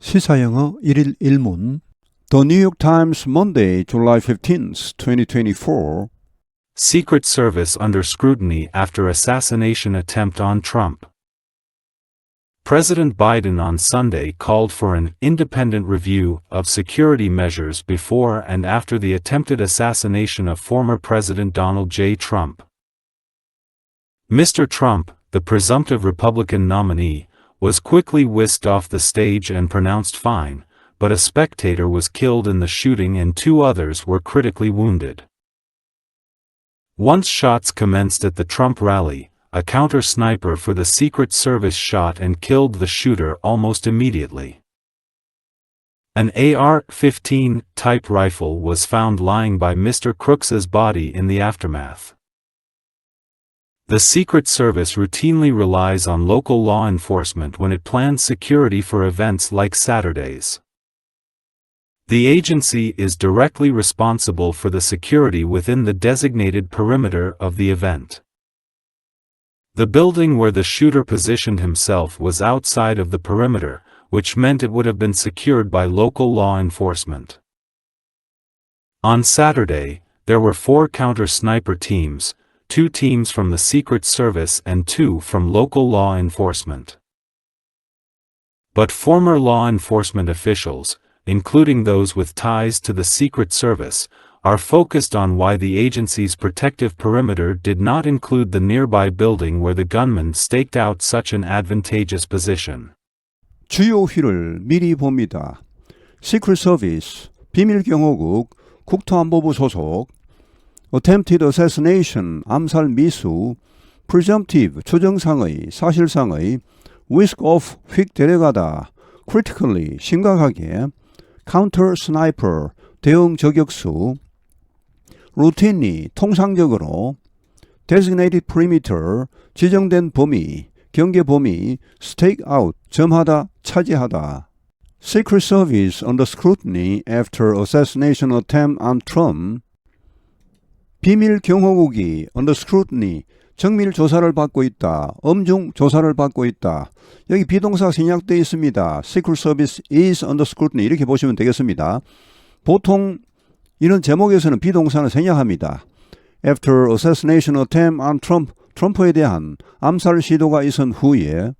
시사영어 1일 1문 The New York Times Monday, July 15th, 2024 Secret Service under scrutiny after assassination attempt on Trump. President Biden on Sunday called for an independent review of security measures before and after the attempted assassination of former President Donald J. Trump. Mr. Trump, the presumptive Republican nominee, was quickly whisked off the stage and pronounced fine, but a spectator was killed in the shooting and two others were critically wounded. Once shots commenced at the Trump rally, a counter-sniper for the Secret Service shot and killed the shooter almost immediately. An AR-15 type rifle was found lying by Mr. Crooks's body in the aftermath. The Secret Service routinely relies on local law enforcement when it plans security for events like Saturdays. The agency is directly responsible for the security within the designated perimeter of the event. The building where the shooter positioned himself was outside of the perimeter, which meant it would have been secured by local law enforcement. On Saturday, there were 4 counter-sniper teams, 2 teams from the Secret Service and 2 from local law enforcement. But former law enforcement officials, including those with ties to the Secret Service, are focused on why the agency's protective perimeter did not include the nearby building where the gunman staked out such an advantageous position. 주요 휘를 미리 봅니다. Secret Service, 비밀경호국, 국토안보부 소속, Attempted assassination, 암살 미수, Presumptive, 추정상의, 사실상의, Whisk off, 휙 데려가다, Critically, 심각하게, Counter sniper, 대응 저격수, Routinely, 통상적으로, Designated perimeter, 지정된 범위, 경계 범위, Stake out, 점하다, 차지하다. Secret Service under scrutiny after assassination attempt on Trump. 비밀 경호국이 under scrutiny, 정밀 조사를 받고 있다, 엄중 조사를 받고 있다. 여기 비동사 생략되어 있습니다. Secret Service is under scrutiny 이렇게 보시면 되겠습니다. 보통 이런 제목에서는 비동사는 생략합니다. After assassination attempt on Trump, 트럼프에 대한 암살 시도가 있은 후에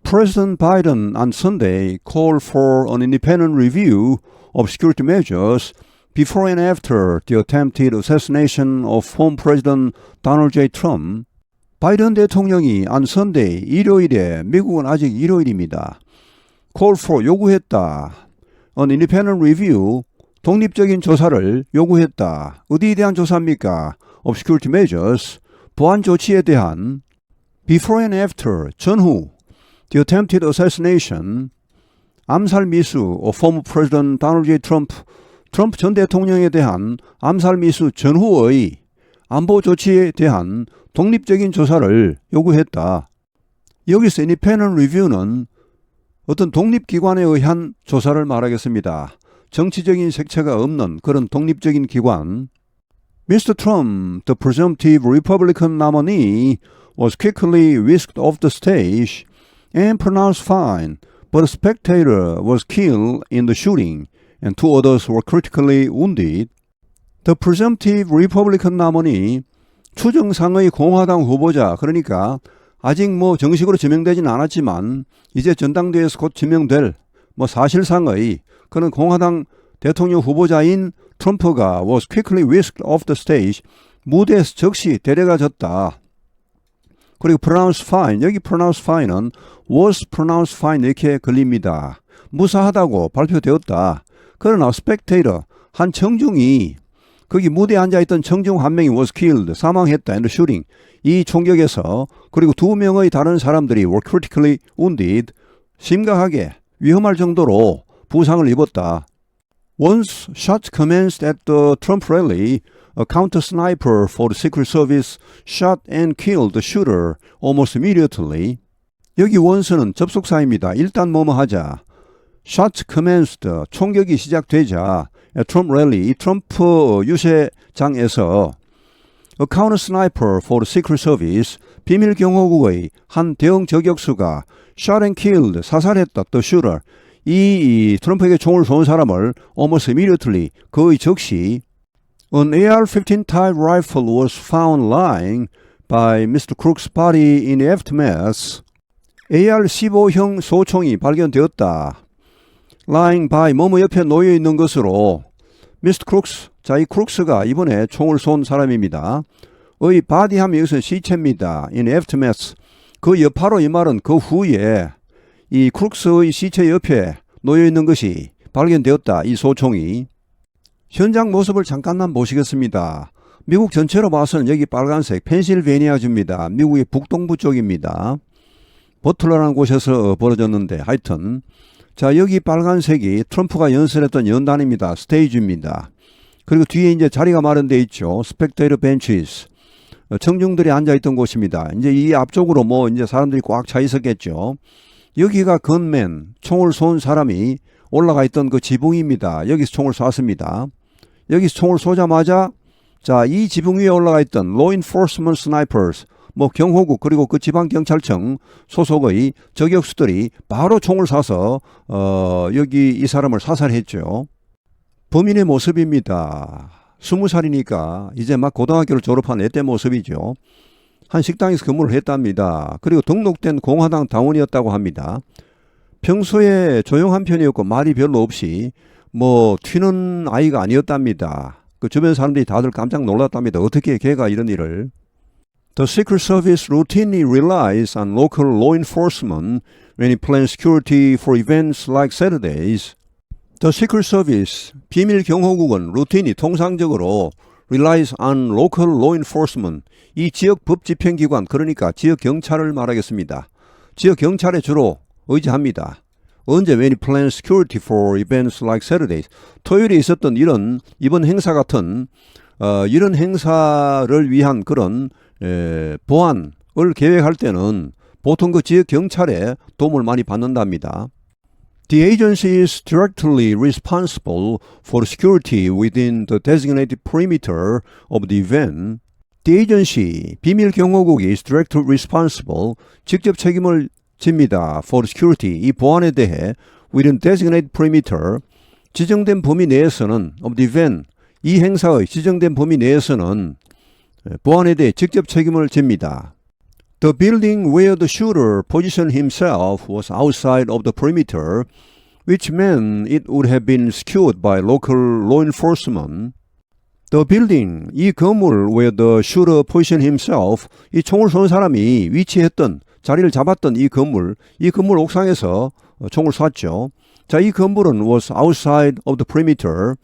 President Biden on Sunday called for an independent review of security measures before and after the attempted assassination of former President Donald J. Trump. 바이든 대통령이 on Sunday, 일요일에, 미국은 아직 일요일입니다. call for, 요구했다. an independent review, 독립적인 조사를 요구했다. 어디에 대한 조사입니까? of security measures, 보안 조치에 대한 before and after, 전후, the attempted assassination, 암살 미수 of former President Donald J. Trump, 트럼프 전 대통령에 대한 암살 미수 전후의 안보 조치에 대한 독립적인 조사를 요구했다. 여기서 independent review는 어떤 독립기관에 의한 조사를 말하겠습니다. 정치적인 색채가 없는 그런 독립적인 기관. Mr. Trump, the presumptive Republican nominee, was quickly whisked off the stage and pronounced fine, but a spectator was killed in the shooting. And 2 others were critically wounded. The presumptive Republican nominee, 추정상의 공화당 후보자, 그러니까 아직 정식으로 지명되지는 않았지만 이제 전당대회에서 곧 지명될 사실상의 그는 공화당 대통령 후보자인 트럼프가 was quickly whisked off the stage, 무대에서 즉시 데려가졌다. 그리고 pronounced fine, 여기 pronounced fine은 was pronounced fine 이렇게 걸립니다. 무사하다고 발표되었다. 그러나 spectator, 한 청중이 거기 무대에 앉아있던 청중 한 명이 was killed, 사망했다. in the shooting, 이 총격에서. 그리고 2명의 다른 사람들이 were critically wounded, 심각하게 위험할 정도로 부상을 입었다. Once shots commenced at the Trump rally, a counter-sniper for the Secret Service shot and killed the shooter almost immediately. 여기 once는 접속사입니다. 일단 뭐뭐 하자. Shots commenced, 총격이 시작되자 트럼프 랠리, 이 트럼프 유세장에서 A counter sniper for the Secret Service, 비밀경호국의 한 대형 저격수가 shot and killed, 사살했다, the shooter, 이 트럼프에게 총을 쏜 사람을 almost immediately, 거의 즉시 an AR-15 type rifle was found lying by Mr. Crook's body in the aftermath. AR-15형 소총이 발견되었다. lying by 뭐뭐 옆에 놓여 있는 것으로 Mr. Crooks, 자, 이 크룩스가 이번에 총을 쏜 사람입니다. 의 바디하면 여기서 시체입니다. in aftermath. 그 여파로 이 말은 그 후에 이 크룩스의 시체 옆에 놓여 있는 것이 발견되었다. 이 소총이. 현장 모습을 잠깐만 보시겠습니다. 미국 전체로 봐서는 여기 빨간색 펜실베니아주입니다. 미국의 북동부 쪽입니다. 버틀러라는 곳에서 벌어졌는데 하여튼 자, 여기 빨간색이 트럼프가 연설했던 연단입니다. 스테이지입니다. 그리고 뒤에 이제 자리가 마련되어 있죠. 스펙테이터 벤치스. 청중들이 앉아있던 곳입니다. 이제 이 앞쪽으로 뭐 이제 사람들이 꽉 차 있었겠죠. 여기가 건맨, 총을 쏜 사람이 올라가 있던 그 지붕입니다. 여기서 총을 쐈습니다. 여기서 총을 쏘자마자 자, 이 지붕 위에 올라가 있던 law enforcement snipers, 뭐 경호국 그리고 그 지방경찰청 소속의 저격수들이 바로 총을 쏴서 여기 이 사람을 사살했죠. 범인의 모습입니다. 20살이니까 이제 막 고등학교를 졸업한 애때 모습이죠. 한 식당에서 근무를 했답니다. 그리고 등록된 공화당 당원이었다고 합니다. 평소에 조용한 편이었고 말이 별로 없이 뭐 튀는 아이가 아니었답니다. 그 주변 사람들이 다들 깜짝 놀랐답니다. 어떻게 걔가 이런 일을. The Secret Service routinely relies on local law enforcement when it plans security for events like Saturdays. The Secret Service, 비밀 경호국은 routinely 통상적으로 relies on local law enforcement, 이 지역 법 집행기관, 그러니까 지역 경찰을 말하겠습니다. 지역 경찰에 주로 의지합니다. 언제 when it plans security for events like Saturdays, 토요일에 있었던 이번 행사 같은 이런 행사를 위한 그런 보안을 계획할 때는 보통 그 지역 경찰에 도움을 많이 받는답니다. The agency is directly responsible for security within the designated perimeter of the event. The agency, 비밀 경호국이 is directly responsible, 직접 책임을 집니다. for security, 이 보안에 대해 within designated perimeter, 지정된 범위 내에서는 of the event, 이 행사의 지정된 범위 내에서는 보안에 대해 직접 책임을 집니다. The building where the shooter positioned himself was outside of the perimeter, which meant it would have been secured by local law enforcement. The building, 이 건물 where the shooter positioned himself, 이 총을 쏜 사람이 위치했던, 자리를 잡았던 이 건물 옥상에서 총을 쐈죠. 자, 이 건물은 was outside of the perimeter.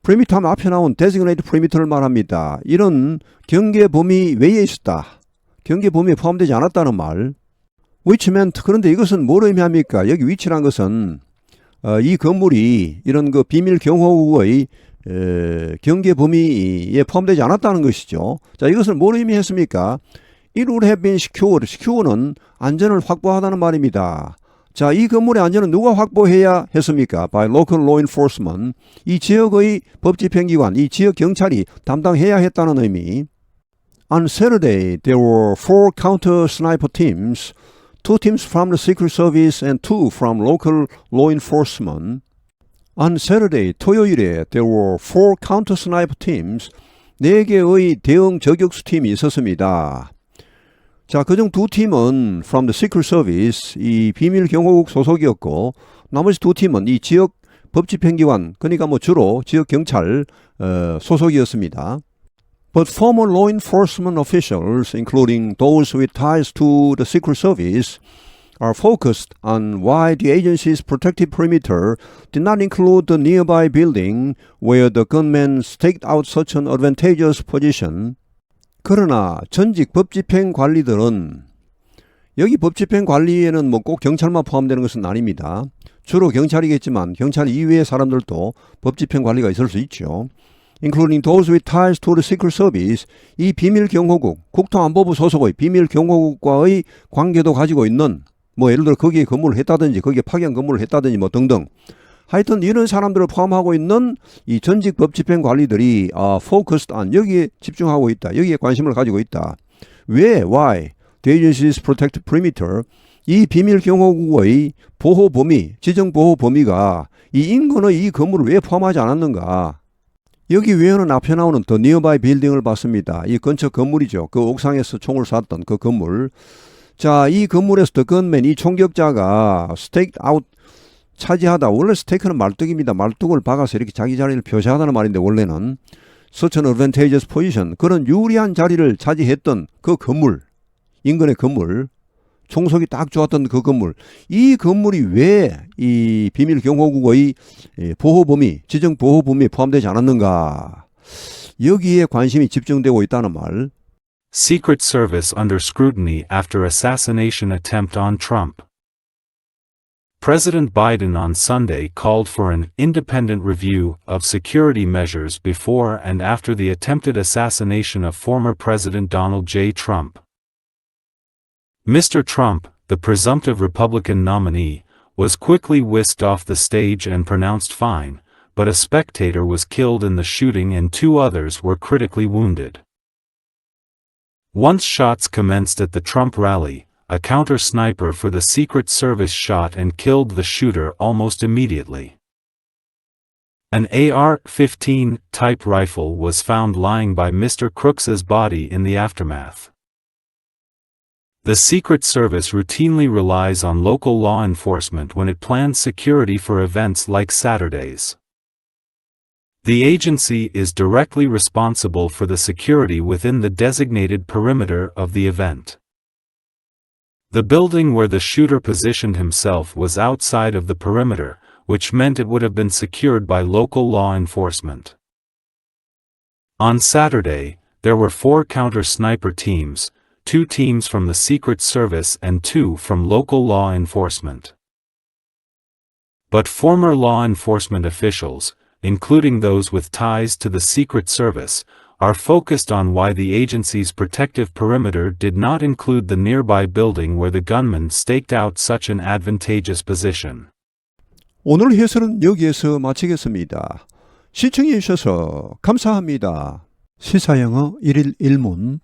perimeter 하면 앞에 나온 designated perimeter를 말합니다. 이런 경계 범위 외에 있었다. 경계 범위에 포함되지 않았다는 말. which meant, 그런데 이것은 뭘 의미합니까? 여기 위치란 것은 이 건물이 이런 그 비밀 경호국의 경계 범위에 포함되지 않았다는 것이죠. 자, 이것을 뭘 의미했습니까? It would have been secured. secure는 안전을 확보하다는 말입니다. 자, 이 건물의 안전은 누가 확보해야 했습니까? By local law enforcement. 이 지역의 법집행기관, 이 지역 경찰이 담당해야 했다는 의미. On Saturday, there were 4 counter sniper teams, 2 teams from the Secret Service and 2 from local law enforcement. On Saturday, 토요일에 there were 4 counter sniper teams, 4개의 대응 저격수 팀이 있었습니다. 자, 그중 2 팀은 from the Secret Service, 이 비밀 경호국 소속이었고, 나머지 2 팀은 이 지역 법집행기관, 그러니까 뭐 주로 지역 경찰 소속이었습니다. But former law enforcement officials, including those with ties to the Secret Service, are focused on why the agency's protective perimeter did not include the nearby building where the gunmen staked out such an advantageous position. 그러나 전직 법집행 관리들은, 여기 법집행 관리에는 뭐 꼭 경찰만 포함되는 것은 아닙니다. 주로 경찰이겠지만 경찰 이외의 사람들도 법집행 관리가 있을 수 있죠. Including those with ties to the Secret Service, 이 비밀 경호국, 국토안보부 소속의 비밀 경호국과의 관계도 가지고 있는, 뭐 예를 들어 거기에 근무를 했다든지 거기에 파견 근무를 했다든지 뭐 등등, 하여튼 이런 사람들을 포함하고 있는 이 전직 법집행 관리들이 focused on, 여기에 집중하고 있다. 여기에 관심을 가지고 있다. 왜? Why? The agency's protected perimeter, 이 비밀경호국의 보호 범위, 지정 보호 범위가 이 인근의 이 건물을 왜 포함하지 않았는가? 여기 외에는 앞에 나오는 더 니어바이 빌딩을 봤습니다. 이 근처 건물이죠. 그 옥상에서 총을 쐈던 그 건물. 자, 이 건물에서 더 건맨 이 총격자가 스테이크 아웃 차지하다. 원래 스테이크는 말뚝입니다. 말뚝을 박아서 이렇게 자기 자리를 표시하다는 말인데 원래는 such an advantageous position, 그런 유리한 자리를 차지했던 그 건물, 인근의 건물, 총속이 딱 좋았던 그 건물, 이 건물이 왜 이 비밀경호국의 보호 범위, 지정 보호 범위에 포함되지 않았는가? 여기에 관심이 집중되고 있다는 말. Secret Service under scrutiny after assassination attempt on Trump. President Biden on Sunday called for an independent review of security measures before and after the attempted assassination of former President Donald J. Trump. Mr. Trump, the presumptive Republican nominee, was quickly whisked off the stage and pronounced fine, but a spectator was killed in the shooting and 2 others were critically wounded. Once shots commenced at the Trump rally, a counter-sniper for the Secret Service shot and killed the shooter almost immediately. An AR-15 type rifle was found lying by Mr. Crooks's body in the aftermath. The Secret Service routinely relies on local law enforcement when it plans security for events like Saturdays. The agency is directly responsible for the security within the designated perimeter of the event. The building where the shooter positioned himself was outside of the perimeter, which meant it would have been secured by local law enforcement. On Saturday, there were 4 counter-sniper teams, 2 teams from the Secret Service and 2 from local law enforcement. But former law enforcement officials, including those with ties to the Secret Service, are focused on why the agency's protective perimeter did not include the nearby building where the gunman staked out such an advantageous position. 오늘 해설은 여기에서 마치겠습니다. 시청해 주셔서 감사합니다. 시사영어 1일 1문